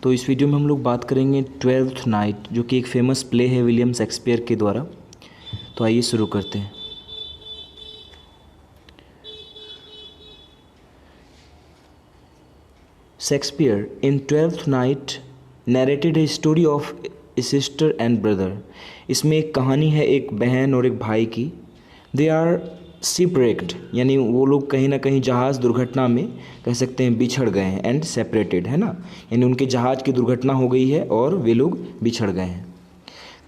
तो इस वीडियो में हम लोग बात करेंगे ट्वेल्थ नाइट, जो कि एक फेमस प्ले है विलियम शेक्सपियर के द्वारा। तो आइए शुरू करते हैं। Shakespeare in twelfth night narrated a story of A sister and brother. इसमें एक कहानी है एक बहन और एक भाई की। दे आर शिपरेक्ड, यानी वो लोग कहीं ना कहीं जहाज़ दुर्घटना में कह सकते हैं बिछड़ गए हैं। एंड सेपरेटेड है ना, यानी उनके जहाज़ की दुर्घटना हो गई है और वे लोग बिछड़ गए हैं।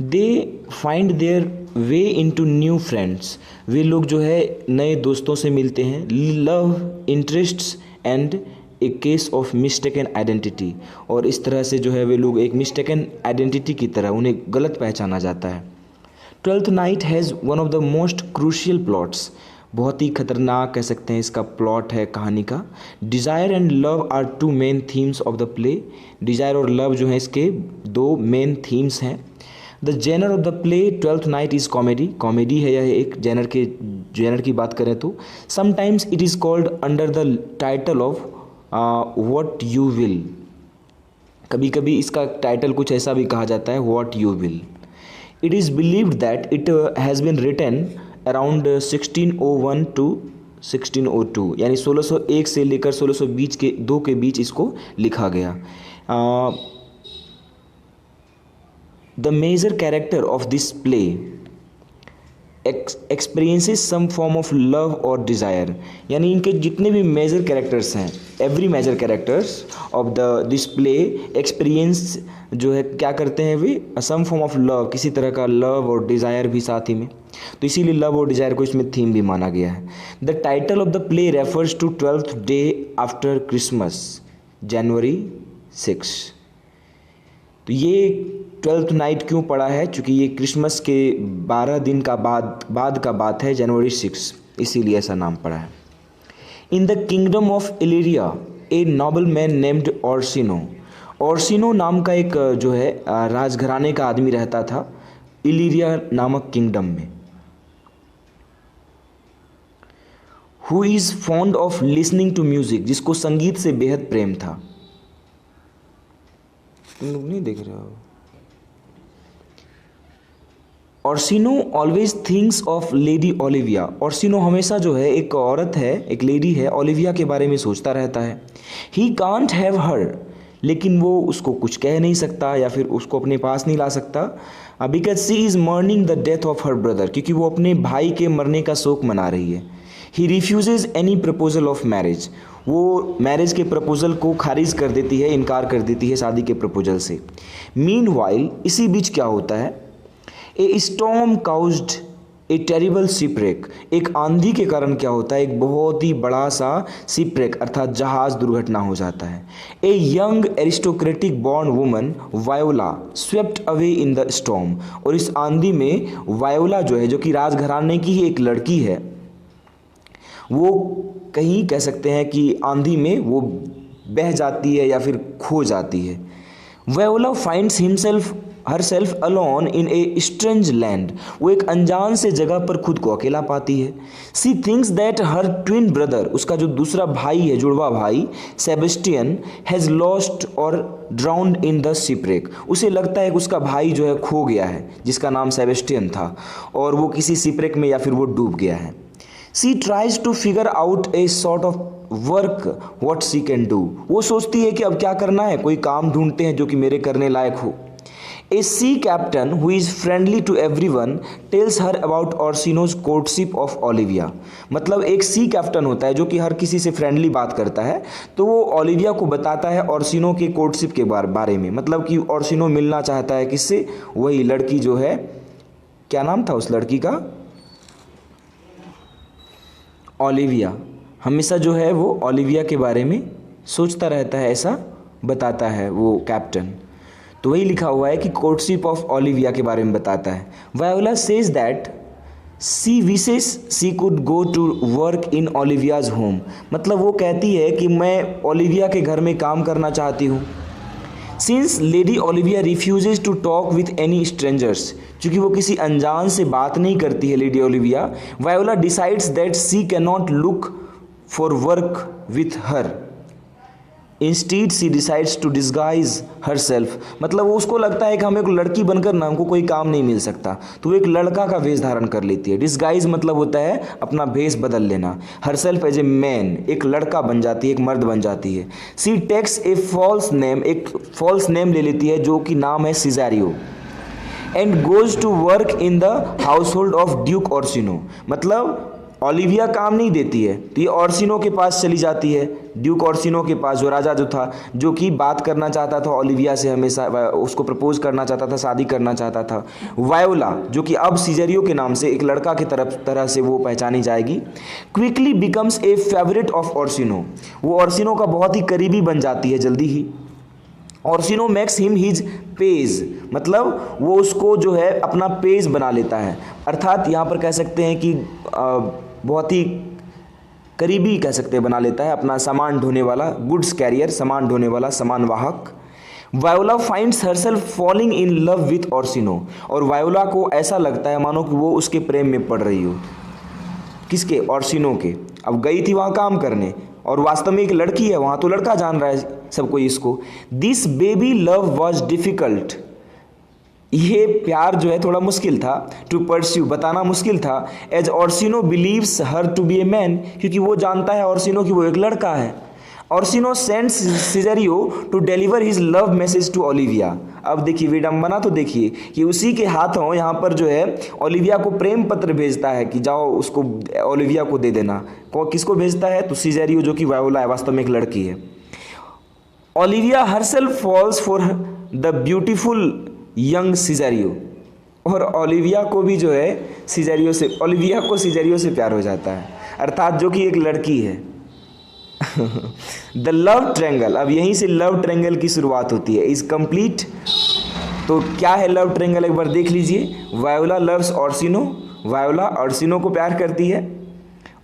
They find their way into new friends, वे लोग जो है नए दोस्तों से मिलते हैं। Love interests and a case of mistaken identity, और इस तरह से जो है वे लोग एक मिस्टेकन आइडेंटिटी की तरह उन्हें गलत पहचाना जाता है। Twelfth night has one of the most crucial plots, बहुत ही खतरनाक कह सकते हैं इसका प्लॉट है कहानी का। Desire and love are two main themes of the play. Desire और लव जो है इसके दो मेन थीम्स हैं। The genre of the play Twelfth Night is comedy. Comedy है यह एक जेनर की बात करें तो। Sometimes it is called under the title of what you will. कभी कभी इसका टाइटल कुछ ऐसा भी कहा जाता है, what you will. It is believed that it has been written around 1601 to 1602, यानी 1601 से लेकर 1620 के दो के बीच इसको लिखा गया। The major character of this play experiences some form of love or desire, यानी इनके जितने भी मेजर कैरेक्टर्स हैं, every major characters of this play experience जो है क्या करते हैं वे, सम फॉर्म ऑफ लव, किसी तरह का लव और डिज़ायर भी साथ ही में। तो इसीलिए लव और डिज़ायर को इसमें थीम भी माना गया है। The title of the play refers to 12th day after Christmas, January 6। तो ये ट्वेल्थ नाइट क्यों पड़ा है, चूँकि ये क्रिसमस के 12 दिन का बाद का बात है, जनवरी 6, इसीलिए ऐसा नाम पड़ा है। In the kingdom of Illyria a noble man named Orsino. Orsino नाम का एक जो है राजघराने का आदमी रहता था इलिरिया नामक किंगडम में। Who is fond of listening to music, जिसको संगीत से बेहद प्रेम था। तुम लोग नहीं देख रहे हो। Orsino always thinks of lady Olivia. Orsino हमेशा जो है एक औरत है, एक लेडी है, ओलिविया के बारे में सोचता रहता है। ही कांट हैव हर, लेकिन वो उसको कुछ कह नहीं सकता या फिर उसको अपने पास नहीं ला सकता। Because she is mourning the death of her brother, क्योंकि वो अपने भाई के मरने का शोक मना रही है। He refuses any proposal of marriage, वो मैरिज के प्रपोजल को खारिज कर देती है, इनकार कर देती है शादी के प्रपोजल से। मीनवाइल, इसी बीच क्या होता है, ए स्टॉर्म काउज्ड ए टेरिबल शिपरेक, एक आंधी के कारण क्या होता है, एक बहुत ही बड़ा सा शिपरेक अर्थात जहाज दुर्घटना हो जाता है। A young aristocratic born woman voila swept away in the storm, और इस आंधी में वायोला जो है, जो कि राजघराने की ही एक लड़की है, वो कहीं कह सकते हैं कि आंधी में वो बह जाती है या फिर खो जाती है। Voila finds himself herself alone in a strange land, वो एक अनजान से जगह पर खुद को अकेला पाती है। She thinks that her twin brother, उसका जो दूसरा भाई है, जुड़वा भाई सेबेस्टियन, हैज़ लॉस्ट और ड्राउन्ड इन द शिपरेक, उसे लगता है कि उसका भाई जो है खो गया है, जिसका नाम सेबेस्टियन था, और वो किसी शिपरेक में या फिर वो डूब गया है। She tries to figure out a sort of work what she can do, वो सोचती है कि अब क्या करना है, कोई काम ढूंढते हैं जो कि मेरे करने लायक हो। A sea captain who is friendly to everyone tells her about Orsino's courtship of Olivia, मतलब एक सी कैप्टन होता है जो कि हर किसी से फ्रेंडली बात करता है, तो वो ओलिविया को बताता है ऑर्सिनो के कोर्टशिप के बारे में, मतलब कि ऑर्सिनो मिलना चाहता है किससे, वही लड़की जो है, क्या नाम था उस लड़की का, ओलिविया। हमेशा जो है वो ओलिविया के बारे में सोचता रहता है, ऐसा बताता है वो कैप्टन। तो वही लिखा हुआ है कि कोर्टशिप ऑफ ओलिविया के बारे में बताता है। Viola says that she wishes she could go to work in Olivia's home, मतलब वो कहती है कि मैं ओलिविया के घर में काम करना चाहती हूँ। Since lady Olivia refuses to talk with any strangers, चूँकि वो किसी अनजान से बात नहीं करती है lady Olivia, Viola decides that she can not look for work with her, instead she decides to disguise herself, मतलब वो उसको लगता है कि हम एक लड़की बनकर ना हमको कोई काम नहीं मिल सकता, तो वो एक लड़का का वेश धारण कर लेती है। डिस्गाइज मतलब होता है अपना भेष बदल लेना। Herself as a man, एक लड़का बन जाती है, एक मर्द बन जाती है। She takes a false name, एक फॉल्स नेम ले लेती है जो कि नाम है Cesario, and goes to work in the household of duke Orsino, मतलब ओलिविया काम नहीं देती है तो ये ऑर्सिनो के पास चली जाती है, ड्यूक ऑर्सिनो के पास, जो राजा जो था, जो कि बात करना चाहता था ओलिविया से, हमेशा उसको प्रपोज करना चाहता था, शादी करना चाहता था। वायोला, जो कि अब सिजेरियो के नाम से एक लड़का की तरह से वो पहचानी जाएगी, quickly becomes a favourite of Orsino, वो ऑर्सिनो का बहुत ही करीबी बन जाती है जल्दी ही। Orsino makes him his page, मतलब वो उसको जो है अपना पेज बना लेता है, अर्थात यहाँ पर कह सकते हैं कि बहुत ही करीबी कह सकते हैं बना लेता है, अपना सामान ढोने वाला, गुड्स कैरियर, सामान ढोने वाला, सामान वाहक। Voila finds herself falling in love with Orsino, और वायोला को ऐसा लगता है मानो कि वो उसके प्रेम में पड़ रही हो। किसके? ऑर्सिनो के। अब गई थी वहाँ काम करने और वास्तव में एक लड़की है वहाँ, तो लड़का जान रहा है सब कोई इसको। This baby love was difficult, ये प्यार जो है थोड़ा मुश्किल था, टू परस्यू, बताना मुश्किल था, as Orsino believes her to be a man, क्योंकि वो जानता है ऑर्सिनो कि वो एक लड़का है। Orsino sends Cesario to deliver his love message to Olivia. अब देखिए विडंबना, तो देखिए कि उसी के हाथों यहाँ पर जो है ओलिविया को प्रेम पत्र भेजता है कि जाओ उसको ओलिविया को दे देना। किसको भेजता है? तो सिजेरियो, जो कि वायोला है, वास्तव में एक लड़की है। Olivia herself falls for the beautiful young Cesario, और ओलिविया को भी जो है ओलिविया को सिजेरियो से प्यार हो जाता है, अर्थात जो कि एक लड़की है। द लव ट्रैंगल, अब यहीं से लव ट्रैंगल की शुरुआत होती है, इज कंप्लीट। तो क्या है लव ट्रैंगल, एक बार देख लीजिए। Voila loves Orsino, voila Orsino को प्यार करती है,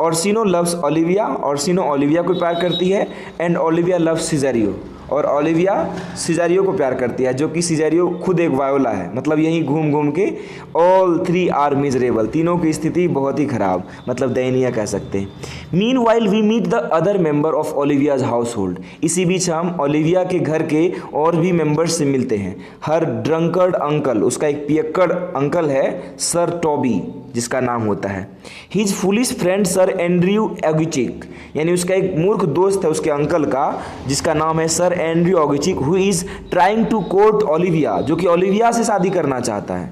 Orsino loves Olivia, Orsino Olivia को प्यार करती है, एंड ओलिविया लव्स सिजेरियो, और ओलिविया सिजेरियो को प्यार करती है, जो कि सिजेरियो खुद एक वायोला है। मतलब यहीं घूम घूम के ऑल थ्री आर मिजरेबल, तीनों की स्थिति बहुत ही खराब, मतलब दयनीय कह सकते हैं। Meanwhile we meet the other member of Olivia's household, इसी बीच हम ओलिविया के घर के और भी मेंबर्स से मिलते हैं। हर ड्रंकर्ड अंकल, उसका एक पियक्कड़ अंकल है सर टॉबी, जिसका नाम होता है। His foolish friend sir Andrew Aguecheek, यानी उसका एक मूर्ख दोस्त है उसके अंकल का, जिसका नाम है sir Andrew Aguecheek, who is trying to court Olivia, जो कि ओलिविया से शादी करना चाहता है।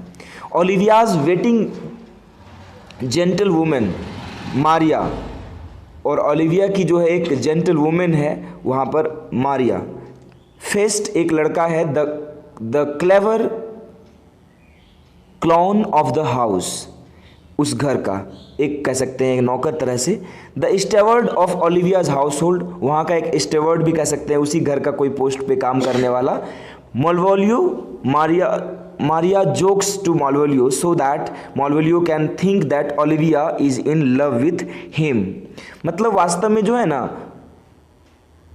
Olivia's waiting gentlewoman Maria, और ओलिविया की जो है एक जेंटल वुमेन है वहाँ पर मारिया। फेस्ट एक लड़का है, the clever clown of the house, उस घर का एक कह सकते हैं एक नौकर तरह से। The steward of Olivia's household, वहाँ का एक स्टेवर्ड भी कह सकते हैं, उसी घर का कोई पोस्ट पे काम करने वाला। Malvolio, Maria jokes to Malvolio so that Malvolio can think that Olivia is in love with him, मतलब वास्तव में जो है ना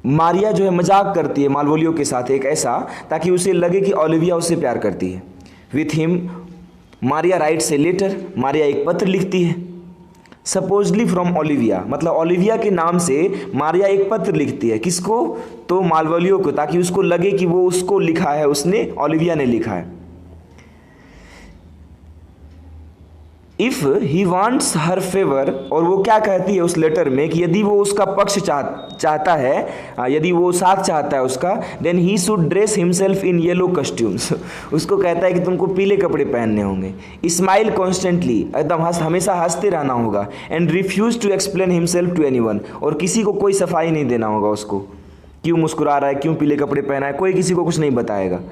मारिया जो है मजाक करती है मालवोलियो के साथ एक ऐसा, ताकि उसे लगे कि ओलिविया उससे प्यार करती है। With him Maria writes a letter, Maria एक पत्र लिखती है। सपोजली फ्रॉम ओलिविया, मतलब ओलिविया के नाम से मारिया एक पत्र लिखती है, किसको? तो मालवोलियो को, ताकि उसको लगे कि वो उसको लिखा है, उसने ओलिविया ने लिखा है। If he wants her favour, और वो क्या कहती है उस लेटर में कि यदि वो उसका पक्ष चाहता है, यदि वो साथ चाहता है उसका, then he should dress himself in yellow costumes, उसको कहता है कि तुमको पीले कपड़े पहनने होंगे। स्माइल कॉन्स्टेंटली, एकदम हमेशा हंसते रहना होगा। And refuse to explain himself to anyone, और किसी को कोई सफाई नहीं देना होगा उसको, क्यों मुस्कुरा रहा है, क्यों पीले कपड़े पहना है, कोई किसी को कुछ नहीं बताएगा।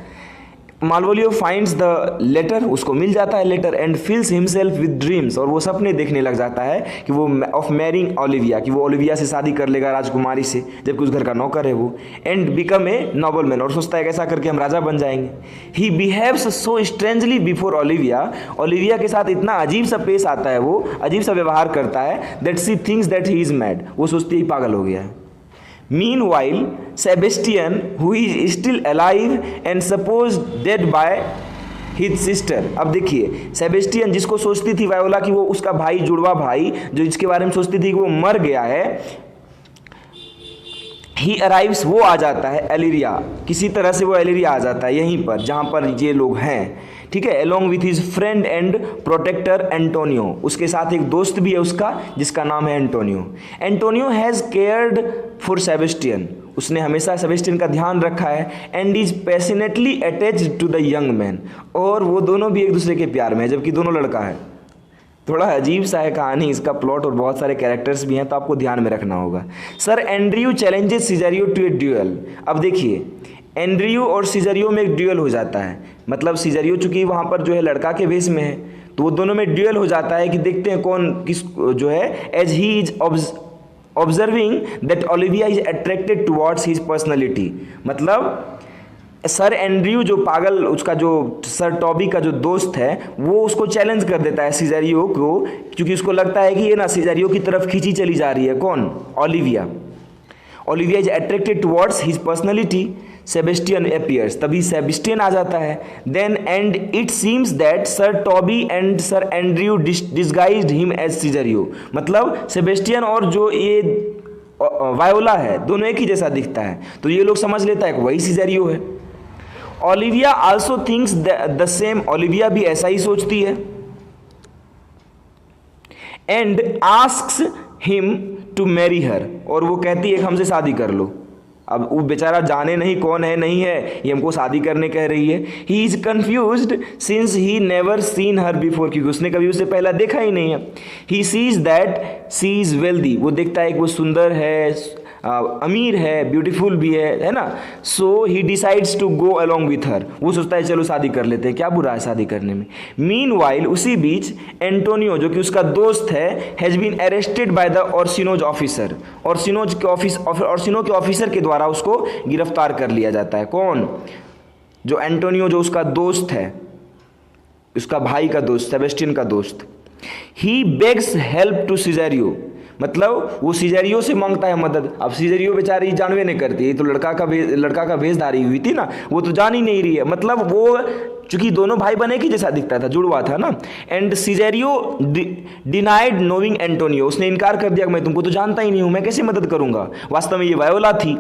मालवोलियो फाइंड्स द लेटर, उसको मिल जाता है letter, and fills himself with dreams, और वो सपने देखने लग जाता है कि वो ऑफ मैरिंग ओलिविया, कि वो ओलिविया से शादी कर लेगा राजकुमारी से, जबकि उस घर का नौकर है वो। And become a noble man, और सोचता है ऐसा करके हम राजा बन जाएंगे। He behaves so strangely before Olivia, Olivia के साथ इतना अजीब सा पेश आता है, वो अजीब सा व्यवहार करता है, that she thinks that he is mad, वो सोचती है पागल हो गया है। Meanwhile, Sebastian, who is still alive and supposed dead by his sister, अब देखिए सेबेस्टियन, जिसको सोचती थी वायोला कि वो उसका भाई, जुड़वा भाई, जो जिसके बारे में सोचती थी कि वो मर गया है, ही अराइव्स, वो आ जाता है एलिरिया, किसी तरह से वो एलिरिया आ जाता है यहीं पर जहाँ पर ये लोग हैं, ठीक है, along with his friend and protector Antonio, उसके साथ एक दोस्त भी है उसका जिसका नाम है Antonio. Antonio has cared for Sebastian, उसने हमेशा सेबेस्टियन का ध्यान रखा है, and is passionately attached to the young man, और वो दोनों भी एक दूसरे के प्यार में है जबकि दोनों लड़का है। थोड़ा अजीब सा है कहानी, इसका प्लॉट और बहुत सारे कैरेक्टर्स भी हैं तो आपको ध्यान में रखना होगा। Sir Andrew challenges Cesario to a duel, अब देखिए एंड्रयू और सीजरियो में एक ड्यूएल हो जाता है, मतलब सीजरियो चूंकि वहाँ पर जो है लड़का के भेष में है तो वो दोनों में ड्यूएल हो जाता है कि देखते हैं कौन किस जो है, as he is observing that Olivia is attracted towards his personality, मतलब सर एंड्रयू जो पागल उसका जो सर टॉबी का जो दोस्त है वो उसको चैलेंज कर देता है सीजरियो को, क्योंकि उसको लगता है कि ये ना सीजरियो की तरफ खींची चली जा रही है, कौन, Olivia. Olivia is attracted towards his personality, Sebastian appears, तभी सेबेस्टियन आ जाता है। Then and it seems that sir Toby and sir Andrew disguised him as Cesario, मतलब सेबेस्टियन और जो ये वायोला है दोनों एक ही जैसा दिखता है, तो ये लोग समझ लेता है कि वही सीजरियो है। Olivia also thinks the same, Olivia भी ऐसा ही सोचती है। And asks him to marry her, और वो कहती है कि हमसे शादी कर लो। अब वो बेचारा जाने नहीं कौन है नहीं है, ये हमको शादी करने कह रही है। He is confused since he never seen her before, क्योंकि उसने कभी उसे पहला देखा ही नहीं है। He sees that she is wealthy, वो देखता है कि वो सुंदर है, अमीर है, ब्यूटीफुल भी है ना। So he decides to go along with her, वो सोचता है चलो शादी कर लेते हैं, क्या बुरा है शादी करने में। मीनवाइल उसी बीच एंटोनियो जो कि उसका दोस्त है has been arrested by the Orsino's officer, Orsino के ऑफिसर के द्वारा उसको गिरफ्तार कर लिया जाता है। कौन, जो एंटोनियो जो उसका दोस्त है, उसका भाई का दोस्त, सेबेस्टियन का दोस्त। ही बेग्स हेल्प टू सीजरियो, मतलब वो सीजरियो से मांगता है मदद। अब सीजरियो बेचारी जानवे नहीं करती, तो लड़का का भेषधारी हुई थी ना, वो तो जान ही नहीं रही है, मतलब वो चूंकि दोनों भाई बने की जैसा दिखता था, जुड़वा था ना। एंड सीजरियो डिनाइड नोविंग एंटोनियो, उसने इनकार कर दिया, मैं तुमको तो जानता ही नहीं हूँ, मैं कैसे मदद करूंगा, वास्तव में ये वायोला थी।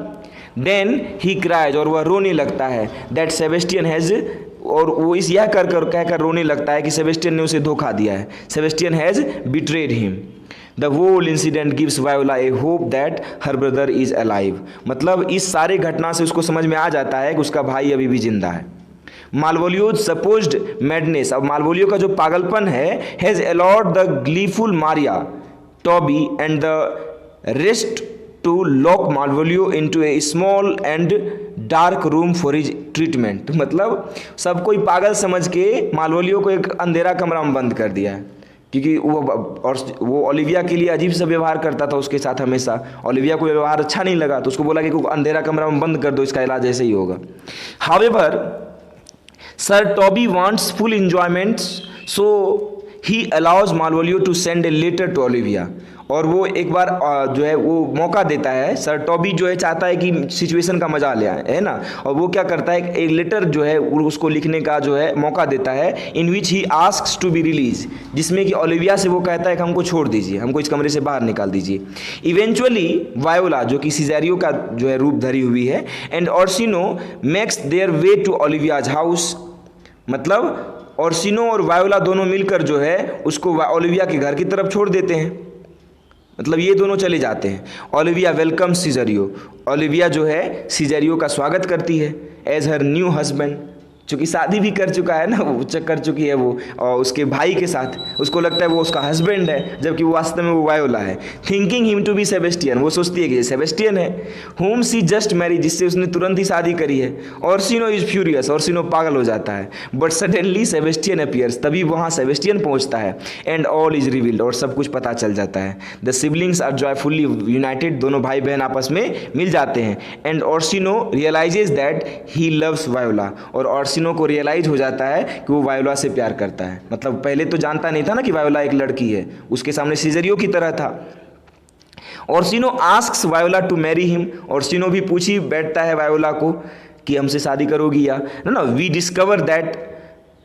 देन ही क्राइज, और वह रोने लगता है, दैट सेबेस्टियन हैज, और वो इस यह कहकर रोने लगता है कि सेबेस्टियन ने उसे धोखा दिया है, Sebastian has betrayed him. The whole incident gives Viola a hope that her brother is alive, मतलब इस सारे घटना से उसको समझ में आ जाता है कि उसका भाई अभी भी जिंदा है। मालवोलियोज सपोज्ड मैडनेस, अब मालवोलियो का जो पागलपन है, has allowed the gleeful Maria, Toby and the rest to lock Malvolio into a small and dark room for his treatment, मतलब सब कोई पागल समझ के मालवोलियो को एक अंधेरा कमरा में बंद कर दिया है, क्योंकि वो ओलिविया के लिए अजीब सा व्यवहार करता था उसके साथ हमेशा, ओलिविया को व्यवहार अच्छा नहीं लगा तो उसको बोला कि अंधेरा कमरा में बंद कर दो, इसका इलाज ऐसे ही होगा। However sir Toby wants full enjoyment, so he allows Malvolio to send a letter to Olivia, और वो एक बार जो है वो मौका देता है, सर टॉबी जो है चाहता है कि सिचुएशन का मजा ले आए, है ना, और वो क्या करता है एक लेटर जो है उसको लिखने का जो है मौका देता है, in which he asks to be release, जिसमें कि ओलिविया से वो कहता है कि हमको छोड़ दीजिए, हमको इस कमरे से बाहर निकाल दीजिए। इवेंचुअली वायोला जो कि सीजरियो का जो है रूप धरी हुई है, and Orsino makes their way to Olivia's house, मतलब ऑर्सिनो और वायोला दोनों मिलकर जो है उसको ओलिविया के घर की तरफ छोड़ देते हैं, मतलब ये दोनों चले जाते हैं। ओलिविया वेलकम सीजरियो, ओलिविया जो है सीजरियो का स्वागत करती है एज हर न्यू हस्बैंड, चूँकि शादी भी कर चुका है ना, वो कर चुकी है वो, और उसके भाई के साथ उसको लगता है वो उसका हस्बैंड है, जबकि वो वास्तव में वो वायोला है। Thinking him to be Sebastian, वो सोचती है कि ये सेबेस्टियन है, होम सी जस्ट मैरी, जिससे उसने तुरंत ही शादी करी है। ऑर्सिनो इज फ्यूरियस, ऑर्सिनो पागल हो जाता है, बट सडनली सेबेस्टियन अपीयर्स, तभी वहाँ सेबेस्टियन पहुँचता है, एंड ऑल इज रिवील्ड, और सब कुछ पता चल जाता है। The siblings are joyfully united, दोनों भाई बहन आपस में मिल जाते हैं, and Orsino realizes that he loves Viola, और ऑर्सिनो को रियलाइज हो जाता है कि वो वायोला से प्यार करता है, मतलब पहले तो जानता नहीं था ना कि वायोला एक लड़की है, उसके सामने सीजरियो की तरह था। Orsino asks Viola to marry him, Orsino भी पूछी बैठता है वायोला को कि हमसे शादी करोगी या ना। We discover that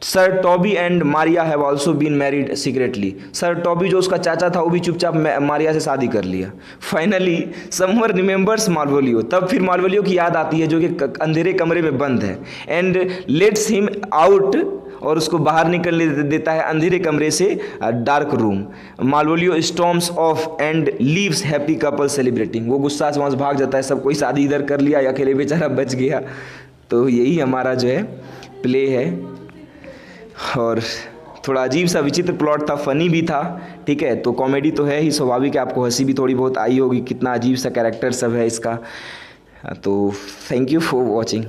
sir Toby and Maria have also been married secretly. Sir Toby जो उसका चाचा था वो भी चुपचाप मारिया से शादी कर लिया। फाइनली समवन रिमेंबर्स मार्वोलियो, तब फिर मार्वोलियो की याद आती है जो कि अंधेरे कमरे में बंद है, एंड लेट्स हिम आउट, और उसको बाहर निकलने देता है अंधेरे कमरे से, dark room. Malvolio storms off and leaves happy couple celebrating, वो गुस्सा से वहाँ से भाग जाता है, सब कोई शादी इधर कर लिया, अकेले बेचारा बच गया। तो यही हमारा जो है प्ले है, और थोड़ा अजीब सा विचित्र प्लॉट था, फनी भी था, ठीक है। तो कॉमेडी तो है ही, स्वाभाविक है आपको हंसी भी थोड़ी बहुत आई होगी, कितना अजीब सा कैरेक्टर सब है इसका। तो थैंक यू फॉर वॉचिंग।